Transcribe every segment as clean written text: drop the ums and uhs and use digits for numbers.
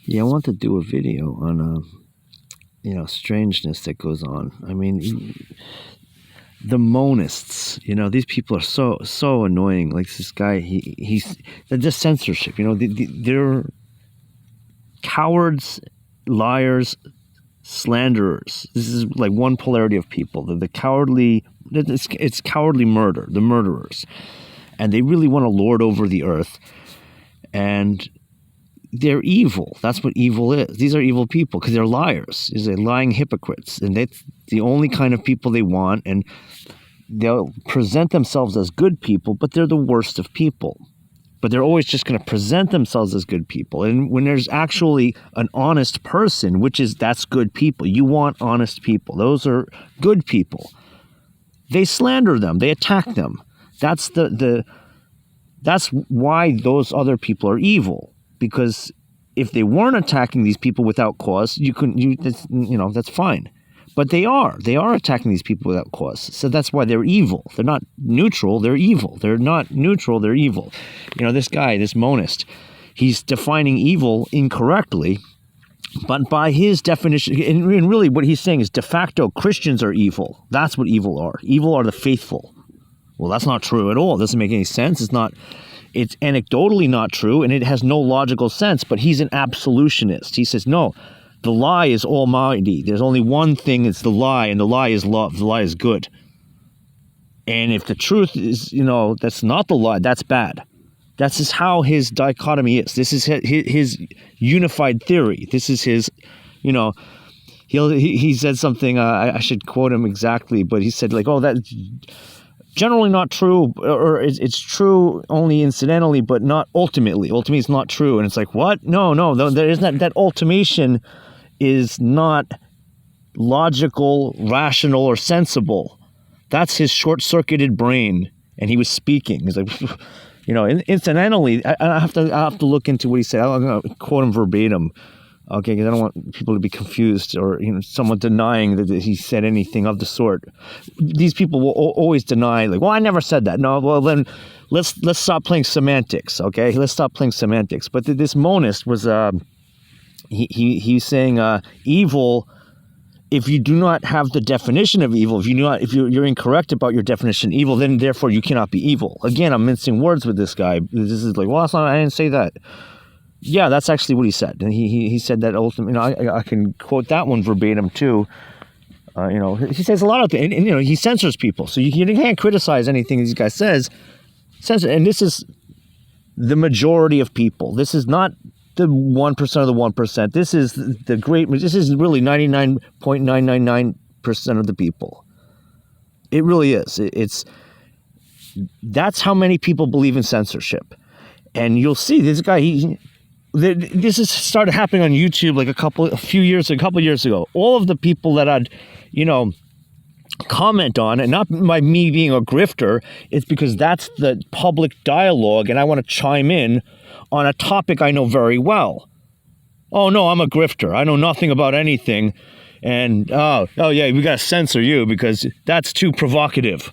Yeah, I want to do a video on, strangeness that goes on. I mean, the monists, these people are so annoying. Like this guy, he's just censorship. They're cowards, liars, slanderers. This is like one polarity of people. The cowardly, it's cowardly murder, the murderers. And they really want to lord over the earth. And they're evil. That's what evil is. These are evil people because they're liars. They're lying hypocrites. And that's the only kind of people they want. And they'll present themselves as good people, but they're the worst of people. But they're always just going to present themselves as good people. And when there's actually an honest person, that's good people. You want honest people. Those are good people. They slander them. They attack them. That's that's why those other people are evil. Because if they weren't attacking these people without cause, that's fine. But they are attacking these people without cause. So that's why they're evil. They're not neutral, they're evil. They're not neutral, they're evil. This guy, this monist, he's defining evil incorrectly, but by his definition, and really what he's saying is de facto Christians are evil. That's what evil are. Evil are the faithful. Well, that's not true at all. It doesn't make any sense. It's anecdotally not true, and it has no logical sense, but he's an absolutionist. He says, no, the lie is almighty. There's only one thing, it's the lie, and the lie is love. The lie is good. And if the truth is, that's not the lie, that's bad. That's just how his dichotomy is. This is his unified theory. This is his, he said something, I should quote him exactly, but he said that's generally not true, or it's true only incidentally, but not ultimately. Ultimately, it's not true. And it's like, what? No, there isn't that ultimation is not logical, rational, or sensible. That's his short-circuited brain. And he was speaking. He's like, incidentally, I have to look into what he said. I'm going to quote him verbatim. Okay, because I don't want people to be confused or someone denying that he said anything of the sort. These people will always deny, I never said that. No, well then let's stop playing semantics. Okay, let's stop playing semantics. But this monist was he's saying evil. If you do not have the definition of evil, if you're incorrect about your definition of evil, then therefore you cannot be evil. Again, I'm mincing words with this guy. This is that's not. I didn't say that. Yeah, that's actually what he said. And he said that ultimately, I can quote that one verbatim too. He says a lot of things, and he censors people. So you can't criticize anything this guy says. And this is the majority of people. This is not the 1% of the 1%. This is this is really 99.999% of the people. It really is. That's how many people believe in censorship. And you'll see this guy, this has started happening on YouTube a couple years ago. All of the people that I'd, comment on, and not by me being a grifter, it's because that's the public dialogue, and I want to chime in on a topic I know very well. Oh no, I'm a grifter. I know nothing about anything, and oh yeah, we got to censor you because that's too provocative.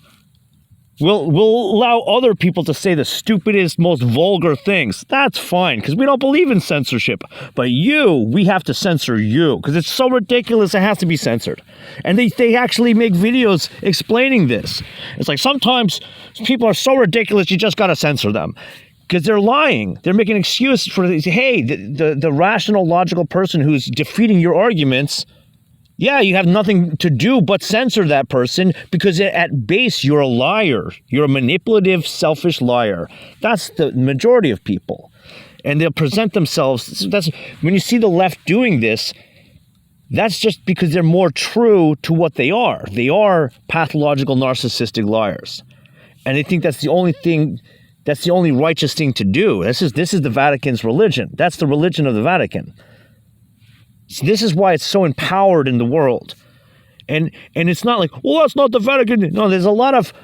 We'll allow other people to say the stupidest, most vulgar things. That's fine, because we don't believe in censorship. But we have to censor you, because it's so ridiculous it has to be censored. And they actually make videos explaining this. It's like sometimes people are so ridiculous, you just got to censor them. Because they're lying. They're making an excuse for, hey, the rational, logical person who's defeating your arguments, yeah, you have nothing to do but censor that person because at base you're a liar. You're a manipulative, selfish liar. That's the majority of people. And they'll present themselves. That's when you see the left doing this, that's just because they're more true to what they are. They are pathological, narcissistic liars. And they think that's the only thing, that's the only righteous thing to do. This is the Vatican's religion. That's the religion of the Vatican. So this is why it's so empowered in the world. And it's not like, well, that's not the Vatican. No, there's a lot of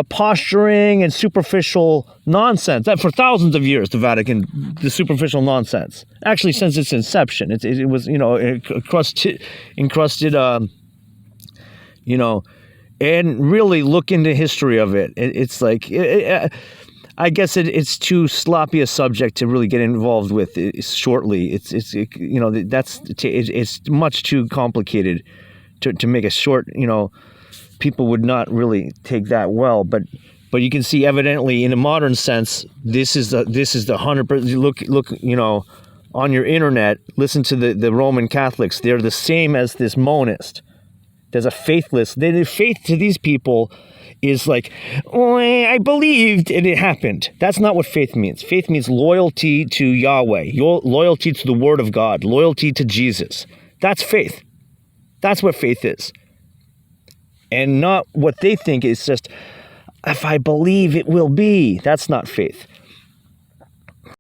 posturing and superficial nonsense. That for thousands of years, the Vatican, the superficial nonsense. Actually, since its inception, it was, encrusted, and really look into history of it. It's like, I guess it's too sloppy a subject to really get involved with shortly. It's much too complicated to make a short. People would not really take that well. But you can see evidently in a modern sense, this is the 100%. Look, on your internet, listen to the Roman Catholics. They're the same as this monist. There's a faithless. The faith to these people is like, oh, I believed and it happened. That's not what faith means. Faith means loyalty to Yahweh, loyalty to the Word of God, loyalty to Jesus. That's faith. That's what faith is. And not what they think is just, if I believe it will be. That's not faith.